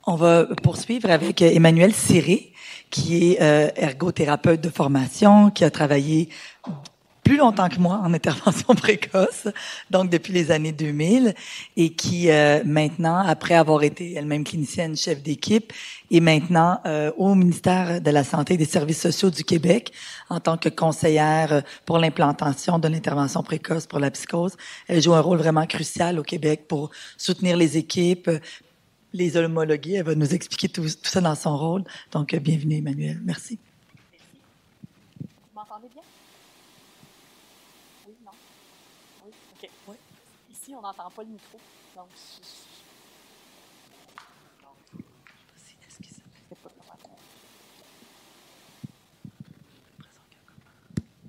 On va poursuivre avec Emmanuelle Ciré, qui est ergothérapeute de formation, qui a travaillé plus longtemps que moi en intervention précoce, donc depuis les années 2000, et qui maintenant, après avoir été elle-même clinicienne, chef d'équipe, est maintenant au ministère de la Santé et des Services sociaux du Québec en tant que conseillère pour l'implantation de l'intervention précoce pour la psychose. Elle joue un rôle vraiment crucial au Québec pour soutenir les équipes, les homologuer. Elle va nous expliquer tout ça dans son rôle. Donc, bienvenue, Emmanuelle. Merci. Vous m'entendez bien? Oui, non? Oui, OK. Oui. Ici, on n'entend pas le micro. Donc, c'est pas comment.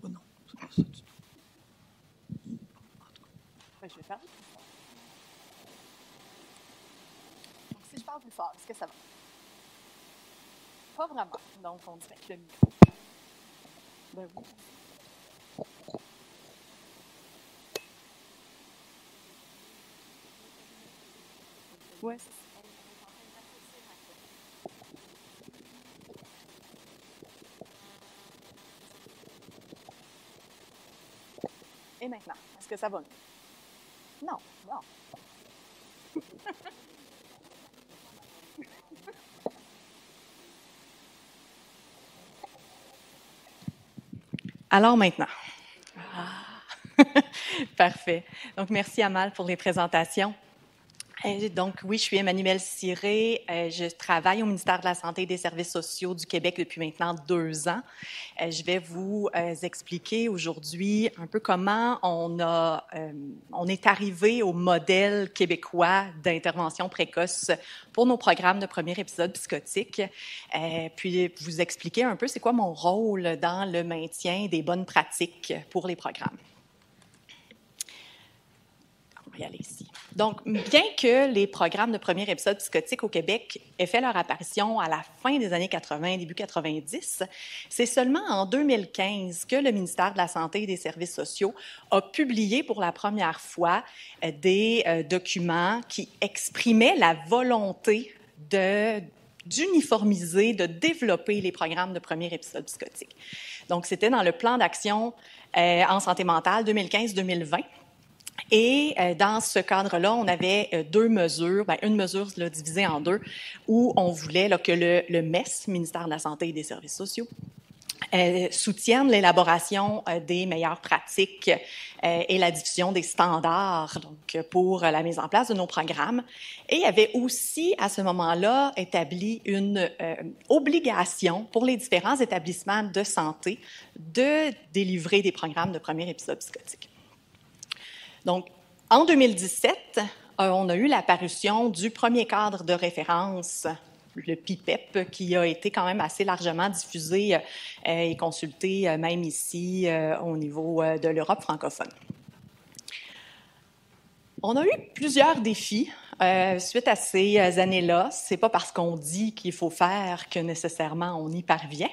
Oh non, c'est pas ça du tout. Je vais faire plus fort. Donc, si je parle plus fort, est-ce que ça va? Pas vraiment. Donc, on dirait que le micro. Ben oui. Ouais, c'est ça. Et maintenant, est-ce que ça va mieux? Non, non. Alors maintenant. Parfait. Donc, merci Amal pour les présentations. Donc, oui, je suis Emmanuelle Ciré. Je travaille au ministère de la Santé et des Services sociaux du Québec depuis maintenant 2 ans. Je vais vous expliquer aujourd'hui un peu comment on est arrivé au modèle québécois d'intervention précoce pour nos programmes de premier épisode psychotique. Puis, vous expliquer un peu c'est quoi mon rôle dans le maintien des bonnes pratiques pour les programmes. On va y aller ici. Donc, bien que les programmes de premier épisode psychotique au Québec aient fait leur apparition à la fin des années 80, début 90, c'est seulement en 2015 que le ministère de la Santé et des Services sociaux a publié pour la première fois des documents qui exprimaient la volonté d'uniformiser, de développer les programmes de premier épisode psychotique. Donc, c'était dans le plan d'action en santé mentale 2015-2020. Et dans ce cadre-là, on avait 2 mesures, une mesure là, divisée en 2, où on voulait là, que le MES, ministère de la Santé et des Services sociaux, soutienne l'élaboration des meilleures pratiques et la diffusion des standards donc, pour la mise en place de nos programmes. Et il y avait aussi, à ce moment-là, établi une obligation pour les différents établissements de santé de délivrer des programmes de premier épisode psychotique. Donc, en 2017, on a eu l'apparition du premier cadre de référence, le PIPEP, qui a été quand même assez largement diffusé et consulté même ici au niveau de l'Europe francophone. On a eu plusieurs défis suite à ces années-là. Ce n'est pas parce qu'on dit qu'il faut faire que nécessairement on y parvient.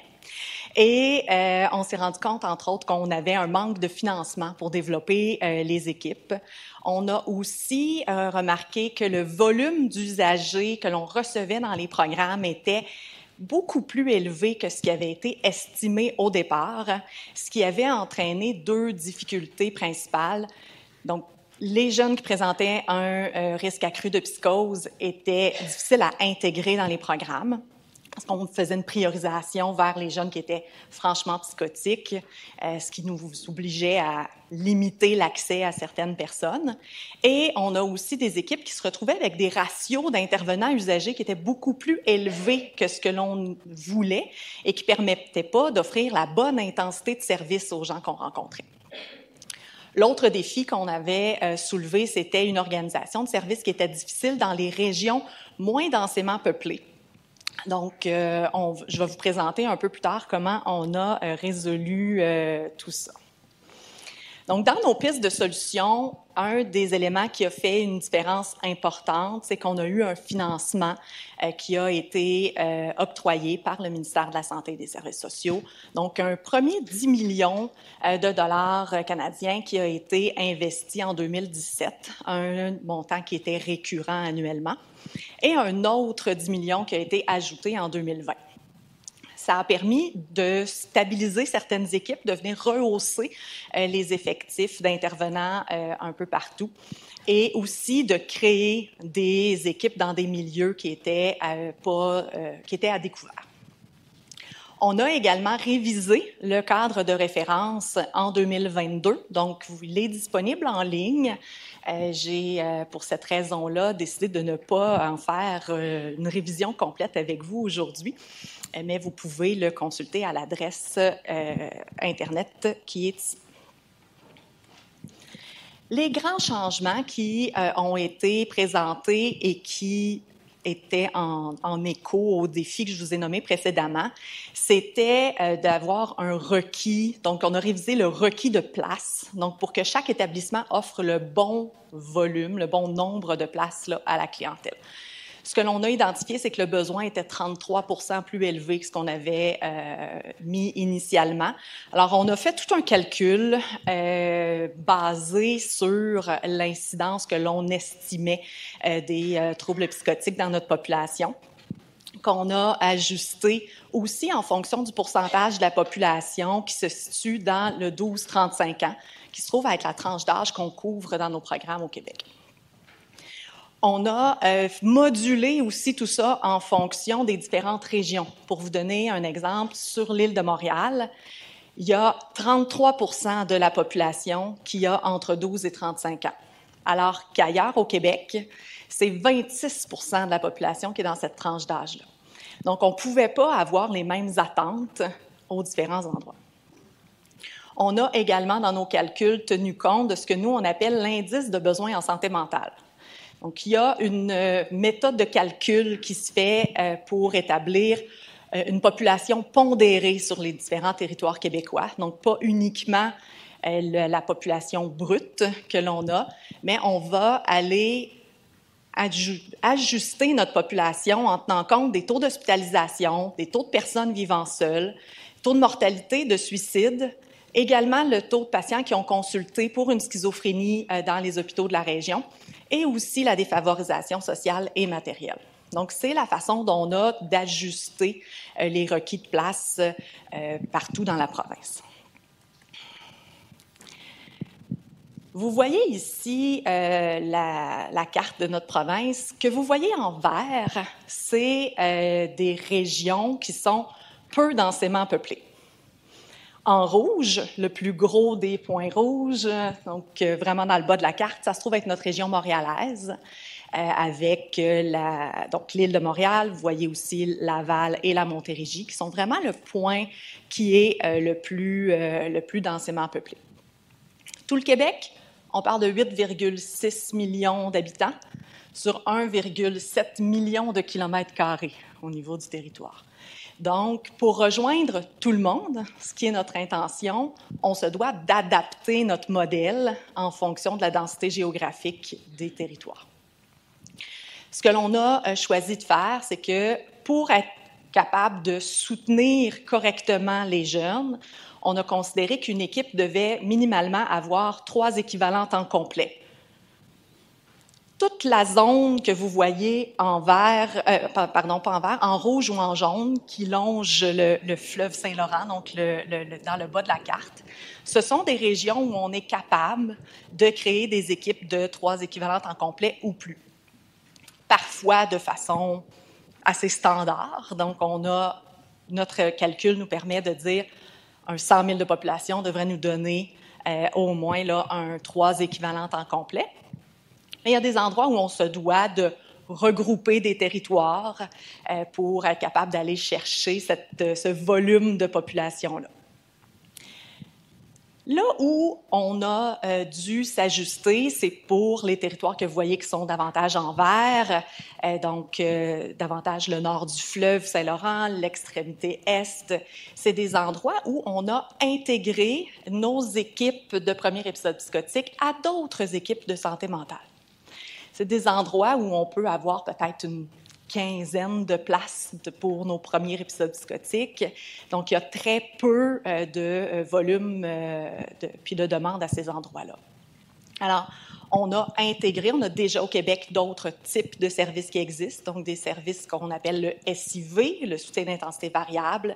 Et on s'est rendu compte, entre autres, qu'on avait un manque de financement pour développer les équipes. On a aussi remarqué que le volume d'usagers que l'on recevait dans les programmes était beaucoup plus élevé que ce qui avait été estimé au départ, ce qui avait entraîné 2 difficultés principales. Donc, les jeunes qui présentaient un risque accru de psychose étaient difficiles à intégrer dans les programmes, parce qu'on faisait une priorisation vers les jeunes qui étaient franchement psychotiques, ce qui nous obligeait à limiter l'accès à certaines personnes. Et on a aussi des équipes qui se retrouvaient avec des ratios d'intervenants usagers qui étaient beaucoup plus élevés que ce que l'on voulait et qui ne permettaient pas d'offrir la bonne intensité de service aux gens qu'on rencontrait. L'autre défi qu'on avait soulevé, c'était une organisation de services qui était difficile dans les régions moins densément peuplées. Donc, je vais vous présenter un peu plus tard comment on a résolu tout ça. Donc, dans nos pistes de solutions, un des éléments qui a fait une différence importante, c'est qu'on a eu un financement qui a été octroyé par le ministère de la Santé et des Services sociaux. Donc, un premier 10 millions de dollars canadiens qui a été investi en 2017, un montant qui était récurrent annuellement, et un autre 10 millions qui a été ajouté en 2020. Ça a permis de stabiliser certaines équipes, de venir rehausser les effectifs d'intervenants un peu partout et aussi de créer des équipes dans des milieux qui étaient à découvert. On a également révisé le cadre de référence en 2022, donc il est disponible en ligne. J'ai, pour cette raison-là, décidé de ne pas en faire une révision complète avec vous aujourd'hui, mais vous pouvez le consulter à l'adresse Internet qui est ici. Les grands changements qui ont été présentés et qui étaient en écho aux défis que je vous ai nommés précédemment, c'était d'avoir un requis. Donc, on a révisé le requis de places, donc pour que chaque établissement offre le bon volume, le bon nombre de places là, à la clientèle. Ce que l'on a identifié, c'est que le besoin était 33% plus élevé que ce qu'on avait mis initialement. Alors, on a fait tout un calcul basé sur l'incidence que l'on estimait des troubles psychotiques dans notre population, qu'on a ajusté aussi en fonction du pourcentage de la population qui se situe dans le 12-35 ans, qui se trouve avec la tranche d'âge qu'on couvre dans nos programmes au Québec. On a modulé aussi tout ça en fonction des différentes régions. Pour vous donner un exemple, sur l'île de Montréal, il y a 33% de la population qui a entre 12 et 35 ans, alors qu'ailleurs au Québec, c'est 26% de la population qui est dans cette tranche d'âge-là. Donc, on ne pouvait pas avoir les mêmes attentes aux différents endroits. On a également, dans nos calculs, tenu compte de ce que nous, on appelle l'indice de besoin en santé mentale. Donc, il y a une méthode de calcul qui se fait pour établir une population pondérée sur les différents territoires québécois. Donc, pas uniquement la population brute que l'on a, mais on va aller ajuster notre population en tenant compte des taux d'hospitalisation, des taux de personnes vivant seules, taux de mortalité, de suicide, également le taux de patients qui ont consulté pour une schizophrénie dans les hôpitaux de la région, et aussi la défavorisation sociale et matérielle. Donc, c'est la façon dont on a d'ajuster les requis de place partout dans la province. Vous voyez ici la carte de notre province. Ce que vous voyez en vert, c'est des régions qui sont peu densément peuplées. En rouge, le plus gros des points rouges, donc vraiment dans le bas de la carte, ça se trouve être notre région montréalaise, avec donc l'île de Montréal. Vous voyez aussi Laval et la Montérégie, qui sont vraiment le point qui est le plus densément peuplé. Tout le Québec, on parle de 8,6 millions d'habitants sur 1,7 million de kilomètres carrés au niveau du territoire. Donc, pour rejoindre tout le monde, ce qui est notre intention, on se doit d'adapter notre modèle en fonction de la densité géographique des territoires. Ce que l'on a choisi de faire, c'est que pour être capable de soutenir correctement les jeunes, on a considéré qu'une équipe devait minimalement avoir 3 équivalents temps complet. Toute la zone que vous voyez en vert, en rouge ou en jaune, qui longe le fleuve Saint-Laurent, donc dans le bas de la carte, ce sont des régions où on est capable de créer des équipes de 3 équivalents temps complet ou plus. Parfois de façon assez standard. Donc, notre calcul nous permet de dire un 100 000 de population devrait nous donner au moins 3 équivalents temps complet. Mais il y a des endroits où on se doit de regrouper des territoires pour être capable d'aller chercher ce volume de population-là. Là où on a dû s'ajuster, c'est pour les territoires que vous voyez qui sont davantage en vert, donc davantage le nord du fleuve Saint-Laurent, l'extrémité est. C'est des endroits où on a intégré nos équipes de premier épisode psychotique à d'autres équipes de santé mentale. C'est des endroits où on peut avoir peut-être une quinzaine de places pour nos premiers épisodes psychotiques. Donc, il y a très peu de volume puis de demande à ces endroits-là. Alors, on a intégré, on a déjà au Québec d'autres types de services qui existent, donc des services qu'on appelle le SIV, le soutien d'intensité variable,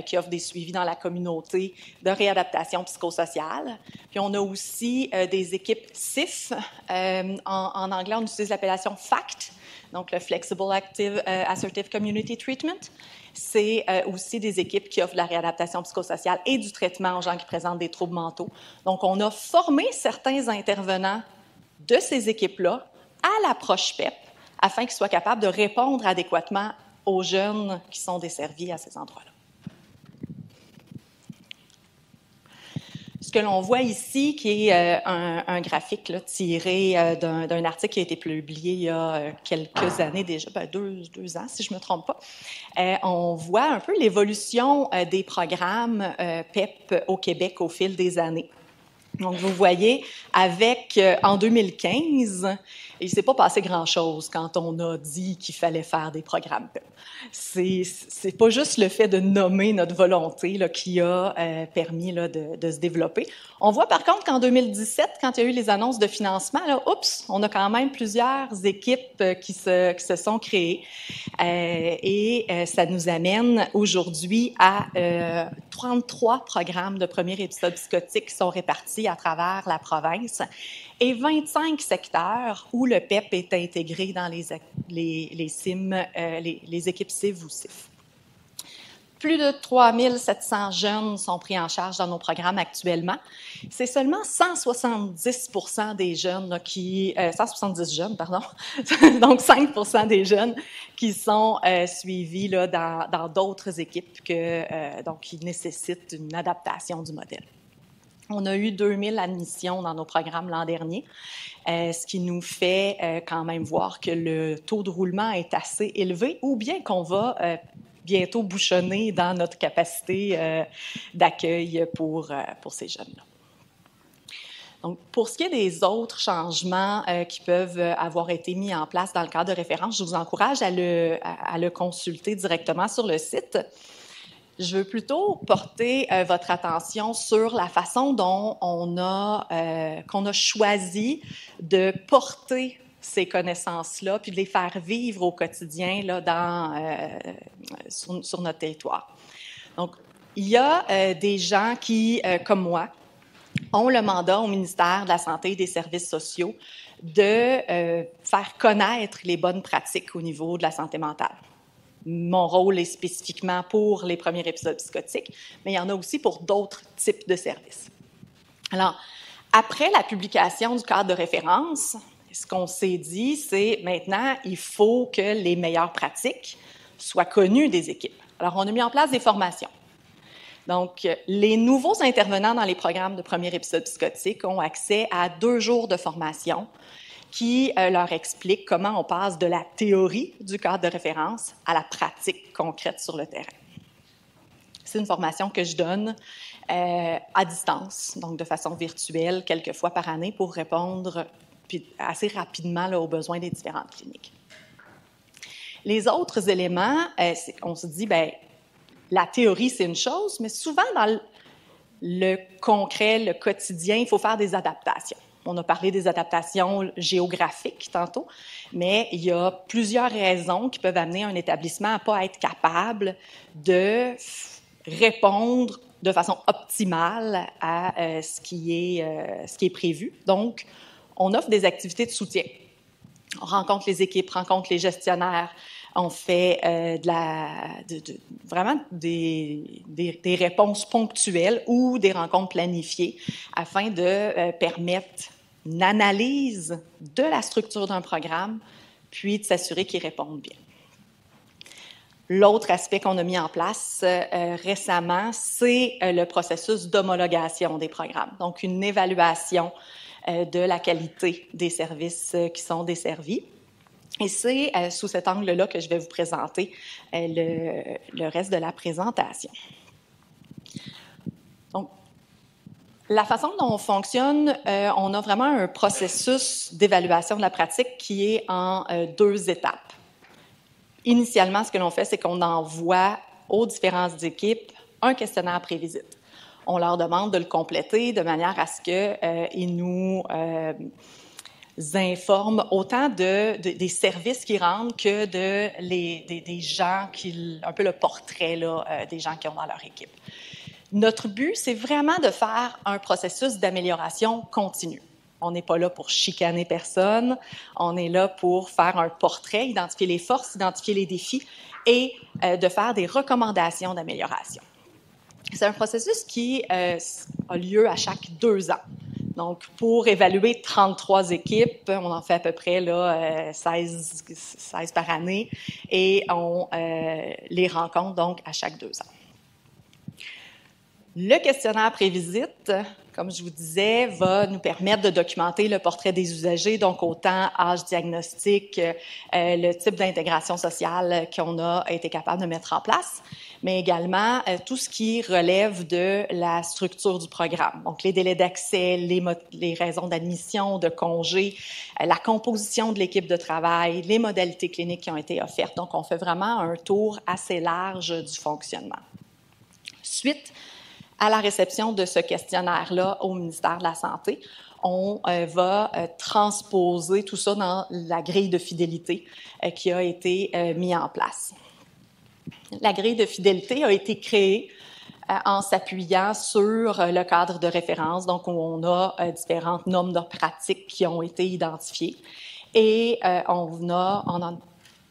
qui offre des suivis dans la communauté de réadaptation psychosociale. Puis on a aussi des équipes CIF. En anglais, on utilise l'appellation FACT, donc le Flexible Active Assertive Community Treatment. C'est aussi des équipes qui offrent de la réadaptation psychosociale et du traitement aux gens qui présentent des troubles mentaux. Donc, on a formé certains intervenants de ces équipes-là à l'approche PEP afin qu'ils soient capables de répondre adéquatement aux jeunes qui sont desservis à ces endroits-là. Ce que l'on voit ici, qui est un graphique là, tiré d'un article qui a été publié il y a quelques années déjà, deux ans si je ne me trompe pas, on voit un peu l'évolution des programmes PEP au Québec au fil des années. Donc, vous voyez, en 2015, il ne s'est pas passé grand-chose quand on a dit qu'il fallait faire des programmes PEP. C'est pas juste le fait de nommer notre volonté là, qui a permis là, de se développer. On voit par contre qu'en 2017, quand il y a eu les annonces de financement, là, on a quand même plusieurs équipes qui se sont créées. Ça nous amène aujourd'hui à 33 programmes de premier épisode psychotique qui sont répartis à travers la province et 25 secteurs où le PEP est intégré dans les CIM, les équipes CIV ou CIF. Plus de 3700 jeunes sont pris en charge dans nos programmes actuellement. C'est seulement 170% des jeunes, là, 170 jeunes, pardon, donc 5% des jeunes qui sont suivis là, dans d'autres équipes donc, qui nécessitent une adaptation du modèle. On a eu 2000 admissions dans nos programmes l'an dernier, ce qui nous fait quand même voir que le taux de roulement est assez élevé, ou bien qu'on va bientôt bouchonner dans notre capacité d'accueil pour ces jeunes-là. Donc, pour ce qui est des autres changements qui peuvent avoir été mis en place dans le cadre de référence, je vous encourage à le consulter directement sur le site. Je veux plutôt porter votre attention sur la façon dont qu'on a choisi de porter ces connaissances-là, puis de les faire vivre au quotidien là, sur notre territoire. Donc, il y a des gens qui, comme moi, ont le mandat au ministère de la Santé et des Services sociaux de faire connaître les bonnes pratiques au niveau de la santé mentale. Mon rôle est spécifiquement pour les premiers épisodes psychotiques, mais il y en a aussi pour d'autres types de services. Alors, après la publication du cadre de référence, ce qu'on s'est dit, c'est maintenant, il faut que les meilleures pratiques soient connues des équipes. Alors, on a mis en place des formations. Donc, les nouveaux intervenants dans les programmes de premier épisode psychotique ont accès à 2 jours de formation qui leur explique comment on passe de la théorie du cadre de référence à la pratique concrète sur le terrain. C'est une formation que je donne à distance, donc de façon virtuelle, quelques fois par année, pour répondre assez rapidement là, aux besoins des différentes cliniques. Les autres éléments, on se dit, la théorie, c'est une chose, mais souvent dans le concret, le quotidien, il faut faire des adaptations. On a parlé des adaptations géographiques tantôt, mais il y a plusieurs raisons qui peuvent amener un établissement à ne pas être capable de répondre de façon optimale à ce qui est prévu. Donc, on offre des activités de soutien. On rencontre les équipes, rencontre les gestionnaires. On fait vraiment des réponses ponctuelles ou des rencontres planifiées afin de permettre une analyse de la structure d'un programme, puis de s'assurer qu'il réponde bien. L'autre aspect qu'on a mis en place récemment, c'est le processus d'homologation des programmes. Donc, une évaluation de la qualité des services qui sont desservis. Et c'est sous cet angle-là que je vais vous présenter le reste de la présentation. Donc, la façon dont on fonctionne, on a vraiment un processus d'évaluation de la pratique qui est en 2 étapes. Initialement, ce que l'on fait, c'est qu'on envoie aux différentes équipes un questionnaire pré-visite. On leur demande de le compléter de manière à ce qu'ils nous informent autant des services qu'ils rendent que des gens, un peu le portrait là, des gens qui ont dans leur équipe. Notre but, c'est vraiment de faire un processus d'amélioration continue. On n'est pas là pour chicaner personne, on est là pour faire un portrait, identifier les forces, identifier les défis et de faire des recommandations d'amélioration. C'est un processus qui a lieu à chaque 2 ans. Donc, pour évaluer 33 équipes, on en fait à peu près là, 16 par année et on les rencontre donc à chaque 2 ans. Le questionnaire pré-visite, comme je vous disais, va nous permettre de documenter le portrait des usagers, donc autant âge diagnostic, le type d'intégration sociale qu'on a été capable de mettre en place, mais également tout ce qui relève de la structure du programme. Donc, les délais d'accès, les raisons d'admission, de congé, la composition de l'équipe de travail, les modalités cliniques qui ont été offertes. Donc, on fait vraiment un tour assez large du fonctionnement. Suite à la réception de ce questionnaire-là au ministère de la Santé, on va transposer tout ça dans la grille de fidélité qui a été mise en place. La grille de fidélité a été créée en s'appuyant sur le cadre de référence, donc où on a différentes normes de pratique qui ont été identifiées. Et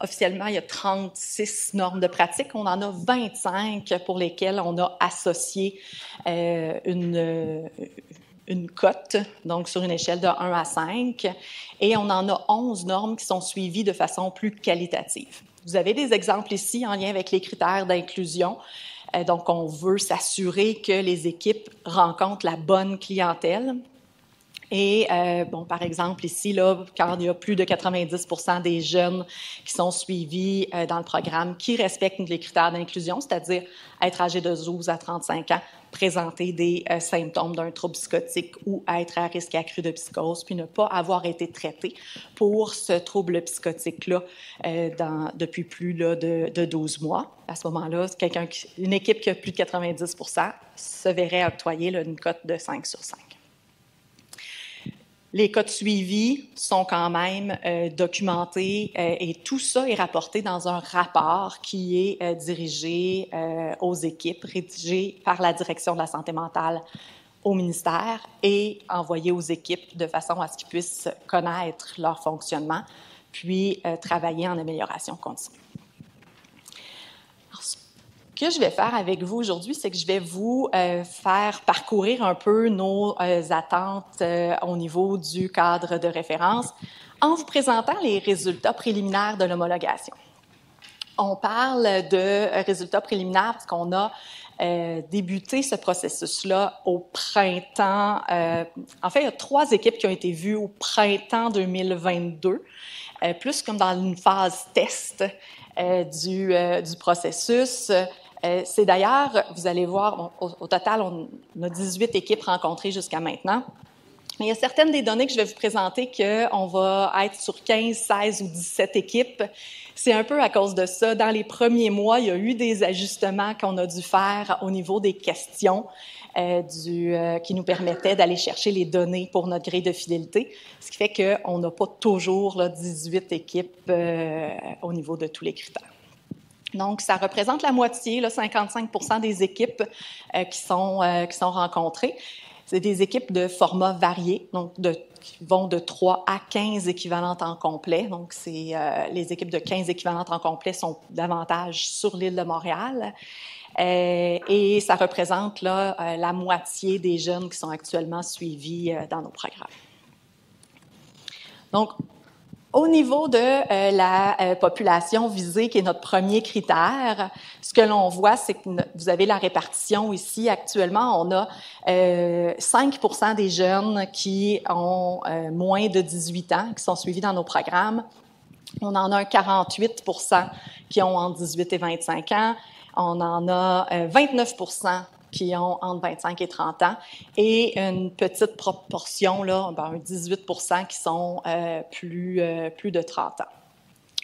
officiellement, il y a 36 normes de pratique. On en a 25 pour lesquelles on a associé une cote, donc sur une échelle de 1 à 5. Et on en a 11 normes qui sont suivies de façon plus qualitative. Vous avez des exemples ici en lien avec les critères d'inclusion. Donc, on veut s'assurer que les équipes rencontrent la bonne clientèle. Et, par exemple, ici, là, quand il y a plus de 90% des jeunes qui sont suivis dans le programme qui respectent les critères d'inclusion, c'est-à-dire être âgés de 12 à 35 ans, présenter des symptômes d'un trouble psychotique ou être à risque accru de psychose, puis ne pas avoir été traité pour ce trouble psychotique-là depuis plus là, de 12 mois. À ce moment-là, une équipe qui a plus de 90% se verrait octroyer là, une cote de 5 sur 5. Les codes suivis sont quand même documentés et tout ça est rapporté dans un rapport qui est dirigé aux équipes, rédigé par la Direction de la santé mentale au ministère et envoyé aux équipes de façon à ce qu'ils puissent connaître leur fonctionnement, puis travailler en amélioration continue. Ce que je vais faire avec vous aujourd'hui, c'est que je vais vous faire parcourir un peu nos attentes au niveau du cadre de référence en vous présentant les résultats préliminaires de l'homologation. On parle de résultats préliminaires parce qu'on a débuté ce processus-là au printemps. En fait, il y a 3 équipes qui ont été vues au printemps 2022, plus comme dans une phase test du processus. C'est d'ailleurs, vous allez voir, au total, on a 18 équipes rencontrées jusqu'à maintenant. Mais il y a certaines des données que je vais vous présenter qu'on va être sur 15, 16 ou 17 équipes. C'est un peu à cause de ça. Dans les premiers mois, il y a eu des ajustements qu'on a dû faire au niveau des questions qui nous permettaient d'aller chercher les données pour notre grille de fidélité, ce qui fait qu'on n'a pas toujours là, 18 équipes au niveau de tous les critères. Donc, ça représente la moitié, là, 55% des équipes qui sont rencontrées. C'est des équipes de format varié, donc qui vont de 3 à 15 équivalents temps complet. Donc, les équipes de 15 équivalents temps complet sont davantage sur l'île de Montréal. Et ça représente là, la moitié des jeunes qui sont actuellement suivis dans nos programmes. Donc, Au niveau de la population visée, qui est notre premier critère, ce que l'on voit, c'est que vous avez la répartition ici. Actuellement, on a 5% des jeunes qui ont moins de 18 ans, qui sont suivis dans nos programmes. On en a un 48% qui ont entre 18 et 25 ans. On en a 29% qui ont entre 25 et 30 ans, et une petite proportion, là, un 18% qui sont plus de 30 ans.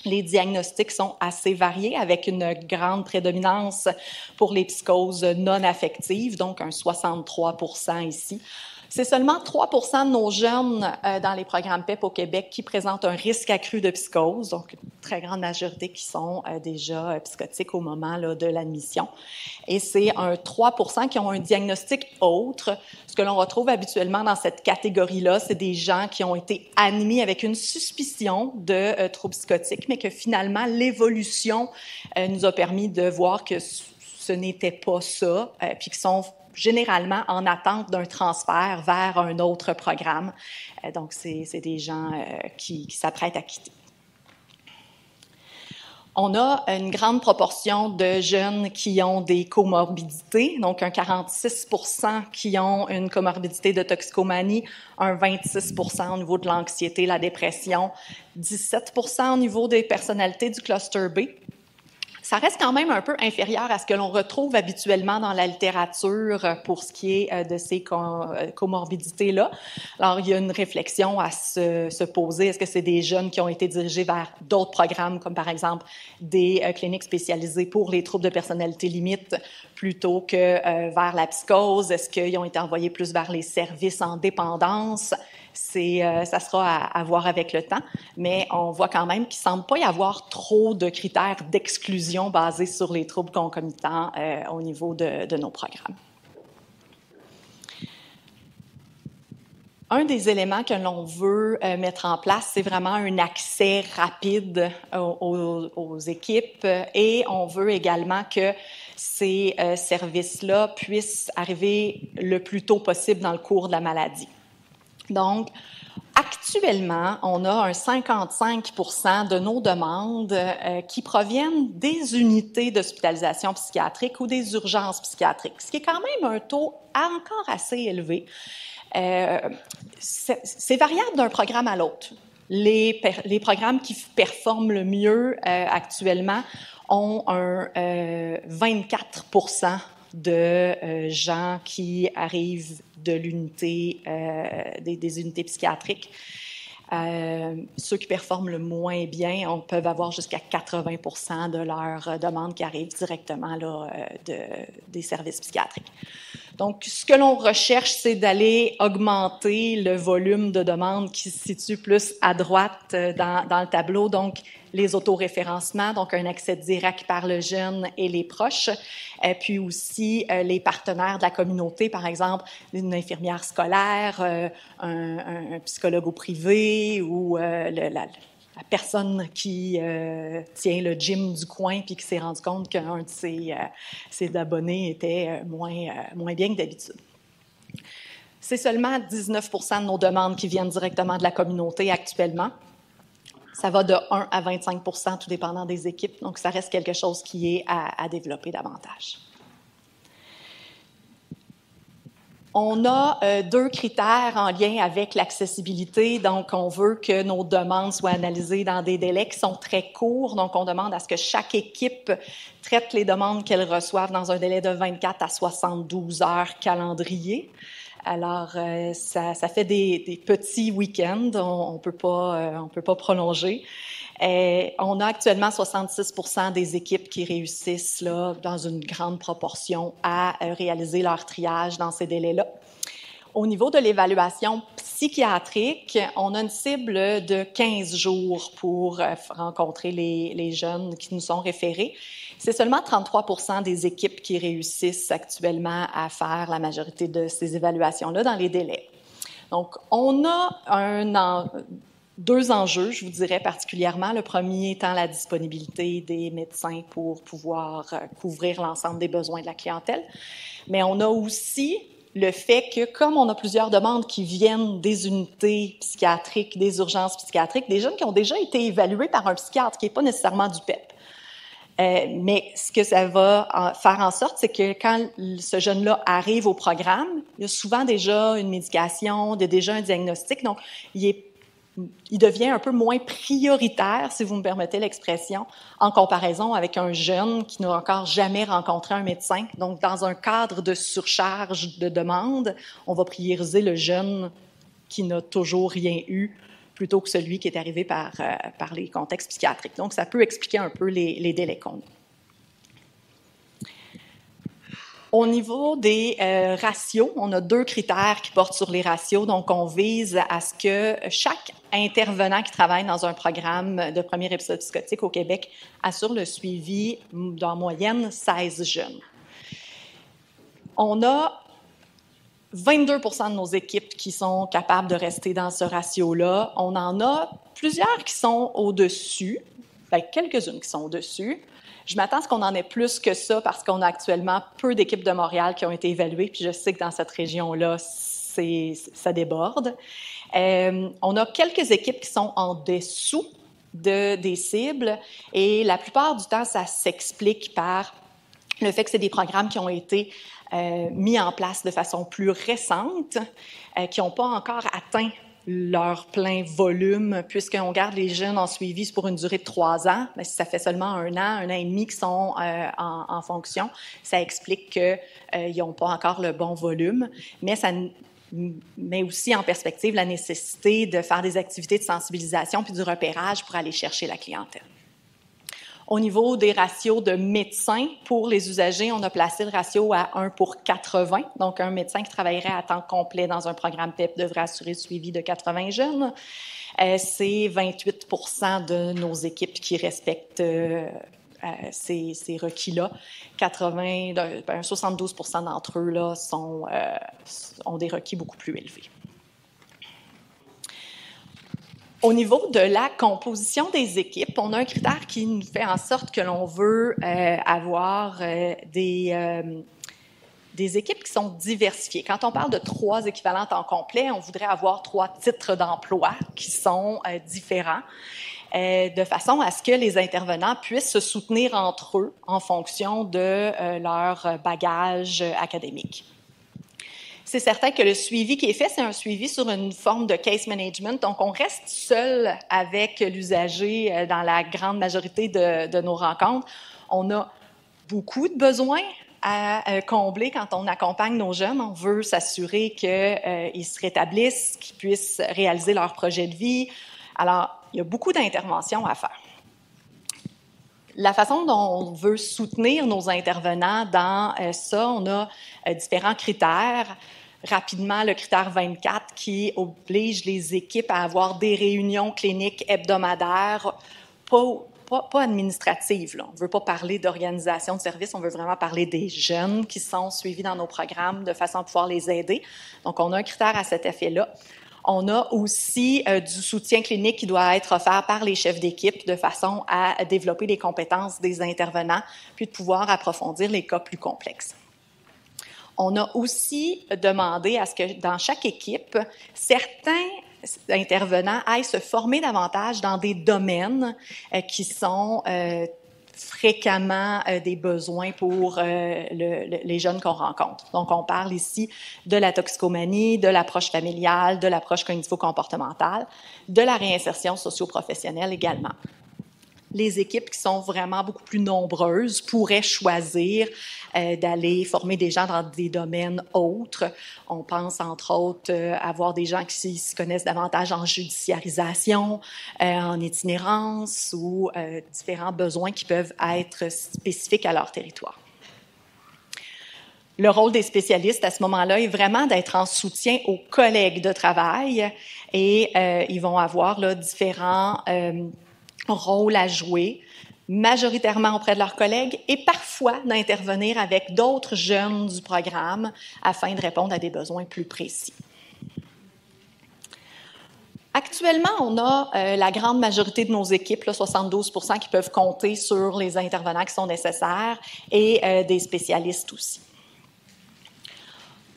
Les diagnostics sont assez variés, avec une grande prédominance pour les psychoses non affectives, donc un 63% ici. C'est seulement 3% de nos jeunes dans les programmes PEP au Québec qui présentent un risque accru de psychose, donc une très grande majorité qui sont déjà psychotiques au moment là, de l'admission. Et c'est un 3% qui ont un diagnostic autre. Ce que l'on retrouve habituellement dans cette catégorie-là, c'est des gens qui ont été admis avec une suspicion de troubles psychotiques, mais que finalement, l'évolution nous a permis de voir que ce n'était pas ça, puis qui sont généralement en attente d'un transfert vers un autre programme. Donc, c'est des gens qui s'apprêtent à quitter. On a une grande proportion de jeunes qui ont des comorbidités, donc un 46% qui ont une comorbidité de toxicomanie, un 26% au niveau de l'anxiété, la dépression, 17% au niveau des personnalités du cluster B. Ça reste quand même un peu inférieur à ce que l'on retrouve habituellement dans la littérature pour ce qui est de ces comorbidités-là. Alors, il y a une réflexion à se poser. Est-ce que c'est des jeunes qui ont été dirigés vers d'autres programmes, comme par exemple des cliniques spécialisées pour les troubles de personnalité limite, plutôt que vers la psychose? Est-ce qu'ils ont été envoyés plus vers les services en dépendance? Ça sera à voir avec le temps, mais on voit quand même qu'il ne semble pas y avoir trop de critères d'exclusion basés sur les troubles concomitants au niveau de nos programmes. Un des éléments que l'on veut mettre en place, c'est vraiment un accès rapide aux équipes, et on veut également que ces services-là puissent arriver le plus tôt possible dans le cours de la maladie. Donc, actuellement, on a un 55% de nos demandes qui proviennent des unités d'hospitalisation psychiatrique ou des urgences psychiatriques, ce qui est quand même un taux encore assez élevé. C'est variable d'un programme à l'autre. Les programmes qui performent le mieux actuellement ont un 24% de gens qui arrivent de l'unité, des unités psychiatriques. Ceux qui performent le moins bien peuvent avoir jusqu'à 80% de leurs demandes qui arrivent directement là, des services psychiatriques. Donc, ce que l'on recherche, c'est d'aller augmenter le volume de demandes qui se situe plus à droite dans le tableau. Donc, les autoréférencements, donc un accès direct par le jeune et les proches, puis aussi les partenaires de la communauté, par exemple une infirmière scolaire, un psychologue au privé ou la personne qui tient le gym du coin puis qui s'est rendu compte qu'un de ses abonnés était moins bien que d'habitude. C'est seulement 19% de nos demandes qui viennent directement de la communauté actuellement. Ça va de 1 à 25%, tout dépendant des équipes. Donc, ça reste quelque chose qui est à développer davantage. On a 2 critères en lien avec l'accessibilité. Donc, on veut que nos demandes soient analysées dans des délais qui sont très courts. Donc, on demande à ce que chaque équipe traite les demandes qu'elles reçoivent dans un délai de 24 à 72 heures calendrier. Alors, ça fait des petits week-ends. On peut pas prolonger. On a actuellement 66% des équipes qui réussissent là, dans une grande proportion à réaliser leur triage dans ces délais-là. Au niveau de l'évaluation psychiatrique, on a une cible de 15 jours pour rencontrer les jeunes qui nous sont référés. C'est seulement 33% des équipes qui réussissent actuellement à faire la majorité de ces évaluations-là dans les délais. Donc, on a 2 enjeux, je vous dirais particulièrement. Le premier étant la disponibilité des médecins pour pouvoir couvrir l'ensemble des besoins de la clientèle. Mais on a aussi le fait que, comme on a plusieurs demandes qui viennent des unités psychiatriques, des urgences psychiatriques, des jeunes qui ont déjà été évalués par un psychiatre, qui n'est pas nécessairement du PEP. Mais ce que ça va faire en sorte, c'est que quand ce jeune-là arrive au programme, il y a souvent déjà une médication, déjà un diagnostic, donc il devient un peu moins prioritaire, si vous me permettez l'expression, en comparaison avec un jeune qui n'a encore jamais rencontré un médecin. Donc, dans un cadre de surcharge de demande, on va prioriser le jeune qui n'a toujours rien eu plutôt que celui qui est arrivé par les contextes psychiatriques. Donc, ça peut expliquer un peu les délais qu'on a. Au niveau des ratios, on a 2 critères qui portent sur les ratios. Donc, on vise à ce que chaque intervenant qui travaille dans un programme de premier épisode psychotique au Québec assure le suivi d'en moyenne 16 jeunes. On a 22 % de nos équipes qui sont capables de rester dans ce ratio-là. On en a plusieurs qui sont au-dessus, quelques-unes qui sont au-dessus. Je m'attends à ce qu'on en ait plus que ça parce qu'on a actuellement peu d'équipes de Montréal qui ont été évaluées, puis je sais que dans cette région-là, ça déborde. On a quelques équipes qui sont en dessous des cibles et la plupart du temps, ça s'explique par le fait que c'est des programmes qui ont été mis en place de façon plus récente, qui n'ont pas encore atteint leur plein volume, puisqu'on garde les jeunes en suivi pour une durée de 3 ans. Mais si ça fait seulement un an et demi qu'ils sont en fonction, ça explique qu'ils n'ont pas encore le bon volume. Mais ça met aussi en perspective la nécessité de faire des activités de sensibilisation puis du repérage pour aller chercher la clientèle. Au niveau des ratios de médecins pour les usagers, on a placé le ratio à 1 pour 80. Donc, un médecin qui travaillerait à temps complet dans un programme PEP devrait assurer le suivi de 80 jeunes. C'est 28 % de nos équipes qui respectent ces requis-là. 72 % d'entre eux là, ont des requis beaucoup plus élevés. Au niveau de la composition des équipes, on a un critère qui nous fait en sorte que l'on veut avoir des équipes qui sont diversifiées. Quand on parle de 3 équivalents temps complet, on voudrait avoir 3 titres d'emploi qui sont différents, de façon à ce que les intervenants puissent se soutenir entre eux en fonction de leur bagage académique. C'est certain que le suivi qui est fait, c'est un suivi sur une forme de case management. Donc, on reste seul avec l'usager dans la grande majorité de nos rencontres. On a beaucoup de besoins à combler quand on accompagne nos jeunes. On veut s'assurer qu'ils se rétablissent, qu'ils puissent réaliser leur projet de vie. Alors, il y a beaucoup d'interventions à faire. La façon dont on veut soutenir nos intervenants dans ça, on a différents critères. Rapidement, le critère 24 qui oblige les équipes à avoir des réunions cliniques hebdomadaires, pas administratives. Là. On ne veut pas parler d'organisation de services, on veut vraiment parler des jeunes qui sont suivis dans nos programmes de façon à pouvoir les aider. Donc, on a un critère à cet effet-là. On a aussi du soutien clinique qui doit être offert par les chefs d'équipe de façon à développer les compétences des intervenants, puis de pouvoir approfondir les cas plus complexes. On a aussi demandé à ce que dans chaque équipe, certains intervenants aillent se former davantage dans des domaines qui sont fréquemment des besoins pour les jeunes qu'on rencontre. Donc, on parle ici de la toxicomanie, de l'approche familiale, de l'approche cognitivo-comportementale, de la réinsertion socio-professionnelle également. Les équipes qui sont vraiment beaucoup plus nombreuses pourraient choisir d'aller former des gens dans des domaines autres. On pense, entre autres, avoir des gens qui se connaissent davantage en judiciarisation, en itinérance ou différents besoins qui peuvent être spécifiques à leur territoire. Le rôle des spécialistes à ce moment-là est vraiment d'être en soutien aux collègues de travail et ils vont avoir là, différents rôle à jouer, majoritairement auprès de leurs collègues et parfois d'intervenir avec d'autres jeunes du programme afin de répondre à des besoins plus précis. Actuellement, on a la grande majorité de nos équipes, là, 72 % qui peuvent compter sur les intervenants qui sont nécessaires et des spécialistes aussi.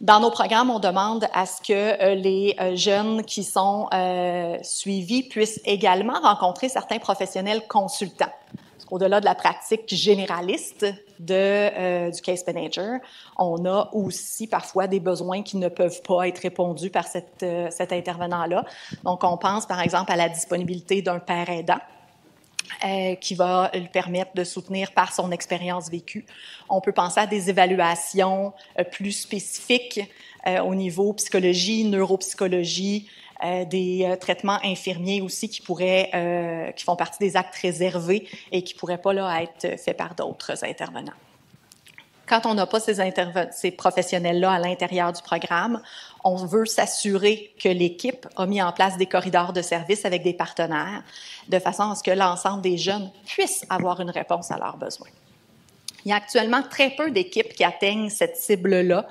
Dans nos programmes, on demande à ce que les jeunes qui sont suivis puissent également rencontrer certains professionnels consultants. Au-delà de la pratique généraliste du case manager, on a aussi parfois des besoins qui ne peuvent pas être répondus par cet intervenant-là. Donc, on pense par exemple à la disponibilité d'un père aidant qui va lui permettre de soutenir par son expérience vécue. On peut penser à des évaluations plus spécifiques au niveau psychologie, neuropsychologie, des traitements infirmiers aussi qui font partie des actes réservés et qui pourraient pas là être faits par d'autres intervenants. Quand on n'a pas ces professionnels-là à l'intérieur du programme, on veut s'assurer que l'équipe a mis en place des corridors de services avec des partenaires, de façon à ce que l'ensemble des jeunes puissent avoir une réponse à leurs besoins. Il y a actuellement très peu d'équipes qui atteignent cette cible-là,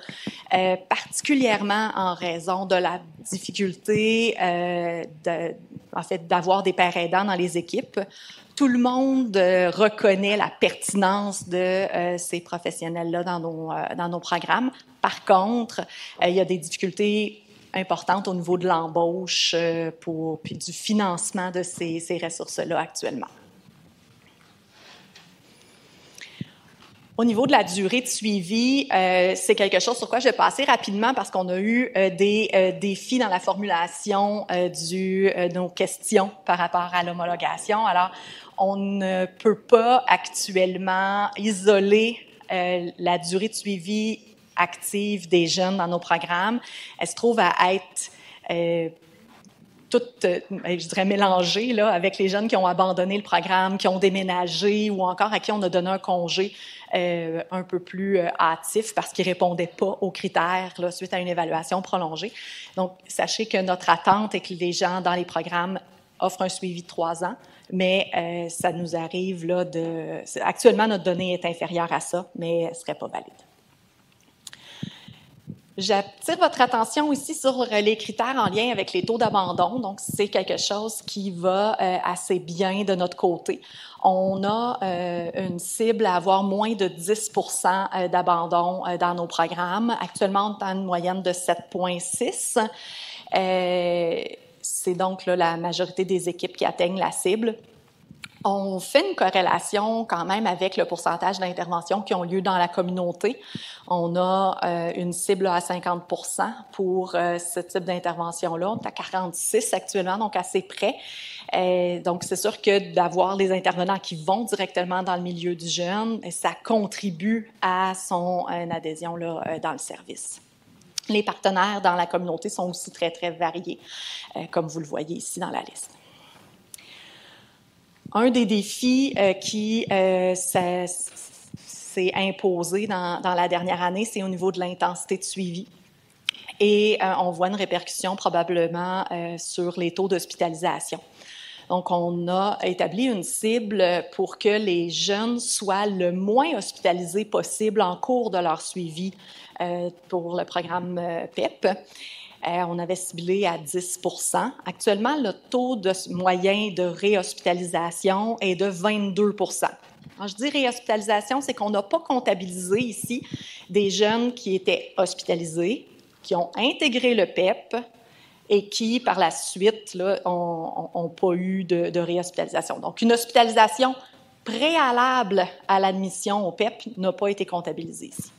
particulièrement en raison de la difficulté d'avoir des pères aidants dans les équipes. Tout le monde reconnaît la pertinence de ces professionnels-là dans nos programmes. Par contre, il y a des difficultés importantes au niveau de l'embauche puis du financement de ces ressources-là actuellement. Au niveau de la durée de suivi, c'est quelque chose sur quoi je vais passer rapidement parce qu'on a eu des défis dans la formulation de nos questions par rapport à l'homologation. Alors, on ne peut pas actuellement isoler la durée de suivi active des jeunes dans nos programmes. Elle se trouve à être toutes, je dirais, mélangées là, avec les jeunes qui ont abandonné le programme, qui ont déménagé ou encore à qui on a donné un congé un peu plus hâtif parce qu'ils ne répondaient pas aux critères là, suite à une évaluation prolongée. Donc, sachez que notre attente est que les gens dans les programmes offrent un suivi de 3 ans, mais ça nous arrive là actuellement, notre donnée est inférieure à ça, mais elle ne serait pas valide. J'attire votre attention ici sur les critères en lien avec les taux d'abandon. Donc, c'est quelque chose qui va assez bien de notre côté. On a une cible à avoir moins de 10% d'abandon dans nos programmes. Actuellement, on est à une moyenne de 7,6. C'est donc là, la majorité des équipes qui atteignent la cible. On fait une corrélation quand même avec le pourcentage d'interventions qui ont lieu dans la communauté. On a une cible à 50% pour ce type d'intervention-là. On est à 46 actuellement, donc assez près. Donc, c'est sûr que d'avoir des intervenants qui vont directement dans le milieu du jeune, ça contribue à son adhésion là, dans le service. Les partenaires dans la communauté sont aussi très, très variés, comme vous le voyez ici dans la liste. Un des défis qui s'est imposé dans la dernière année, c'est au niveau de l'intensité de suivi. Et on voit une répercussion probablement sur les taux d'hospitalisation. Donc, on a établi une cible pour que les jeunes soient le moins hospitalisés possible en cours de leur suivi pour le programme PEP. On avait ciblé à 10%. Actuellement, le taux moyen de réhospitalisation est de 22%. Quand je dis réhospitalisation, c'est qu'on n'a pas comptabilisé ici des jeunes qui étaient hospitalisés, qui ont intégré le PEP et qui, par la suite, n'ont pas eu de réhospitalisation. Donc, une hospitalisation préalable à l'admission au PEP n'a pas été comptabilisée ici.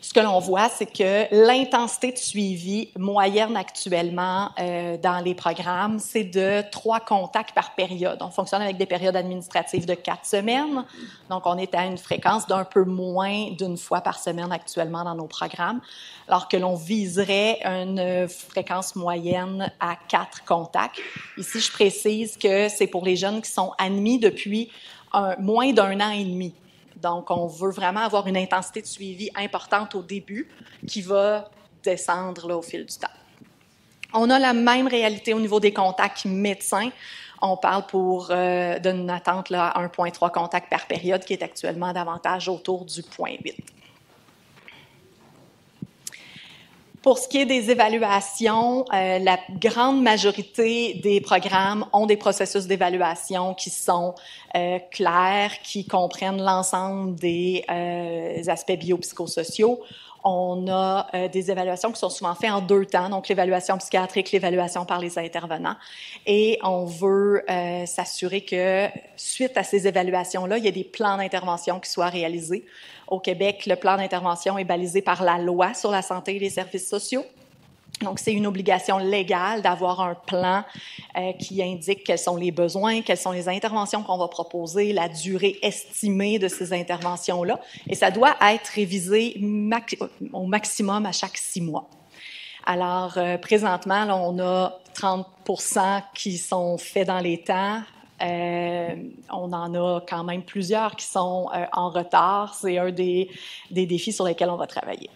Ce que l'on voit, c'est que l'intensité de suivi moyenne actuellement dans les programmes, c'est de 3 contacts par période. On fonctionne avec des périodes administratives de 4 semaines. Donc, on est à une fréquence d'un peu moins d'une fois par semaine actuellement dans nos programmes, alors que l'on viserait une fréquence moyenne à 4 contacts. Ici, je précise que c'est pour les jeunes qui sont admis depuis moins d'1 an et demi. Donc, on veut vraiment avoir une intensité de suivi importante au début qui va descendre là, au fil du temps. On a la même réalité au niveau des contacts médecins. On parle d'une attente là, à 1,3 contacts par période qui est actuellement davantage autour du 0,8. Pour ce qui est des évaluations, la grande majorité des programmes ont des processus d'évaluation qui sont clairs, qui comprennent l'ensemble des aspects biopsychosociaux. On a des évaluations qui sont souvent faites en 2 temps, donc l'évaluation psychiatrique, l'évaluation par les intervenants. Et on veut s'assurer que, suite à ces évaluations-là, il y a des plans d'intervention qui soient réalisés. Au Québec, le plan d'intervention est balisé par la loi sur la santé et les services sociaux. Donc, c'est une obligation légale d'avoir un plan qui indique quels sont les besoins, quelles sont les interventions qu'on va proposer, la durée estimée de ces interventions-là. Et ça doit être révisé au maximum à chaque 6 mois. Alors, présentement, là, on a 30% qui sont faits dans les temps. On en a quand même plusieurs qui sont en retard. C'est un des défis sur lesquels on va travailler.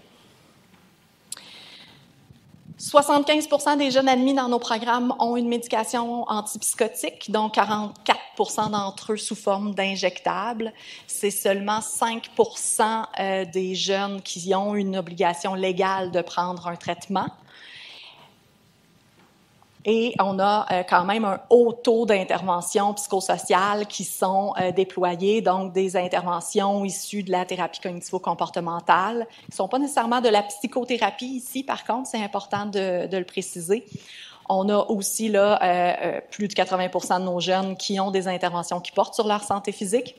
75% des jeunes admis dans nos programmes ont une médication antipsychotique, dont 44% d'entre eux sous forme d'injectables. C'est seulement 5% des jeunes qui ont une obligation légale de prendre un traitement. Et on a quand même un haut taux d'interventions psychosociales qui sont déployées, donc des interventions issues de la thérapie cognitivo-comportementale, qui ne sont pas nécessairement de la psychothérapie ici, par contre, c'est important de le préciser. On a aussi là plus de 80% de nos jeunes qui ont des interventions qui portent sur leur santé physique,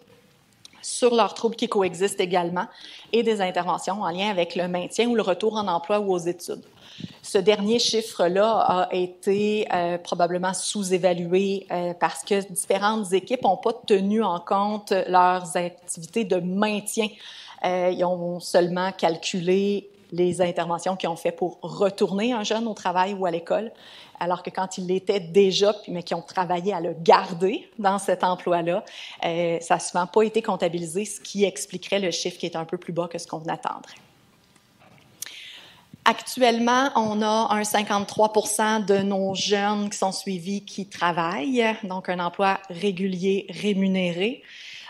sur leurs troubles qui coexistent également, et des interventions en lien avec le maintien ou le retour en emploi ou aux études. Ce dernier chiffre-là a été probablement sous-évalué parce que différentes équipes n'ont pas tenu en compte leurs activités de maintien. Ils ont seulement calculé les interventions qu'ils ont fait pour retourner un jeune au travail ou à l'école, alors que quand il l'était déjà, mais qui ont travaillé à le garder dans cet emploi-là, ça n'a souvent pas été comptabilisé, ce qui expliquerait le chiffre qui est un peu plus bas que ce qu'on attendrait. Actuellement, on a un 53% de nos jeunes qui sont suivis qui travaillent, donc un emploi régulier rémunéré.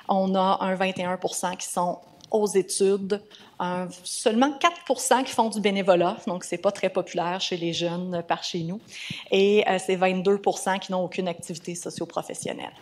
On a un 21% qui sont aux études, seulement 4% qui font du bénévolat, donc c'est pas très populaire chez les jeunes par chez nous, et c'est 22% qui n'ont aucune activité socio-professionnelle.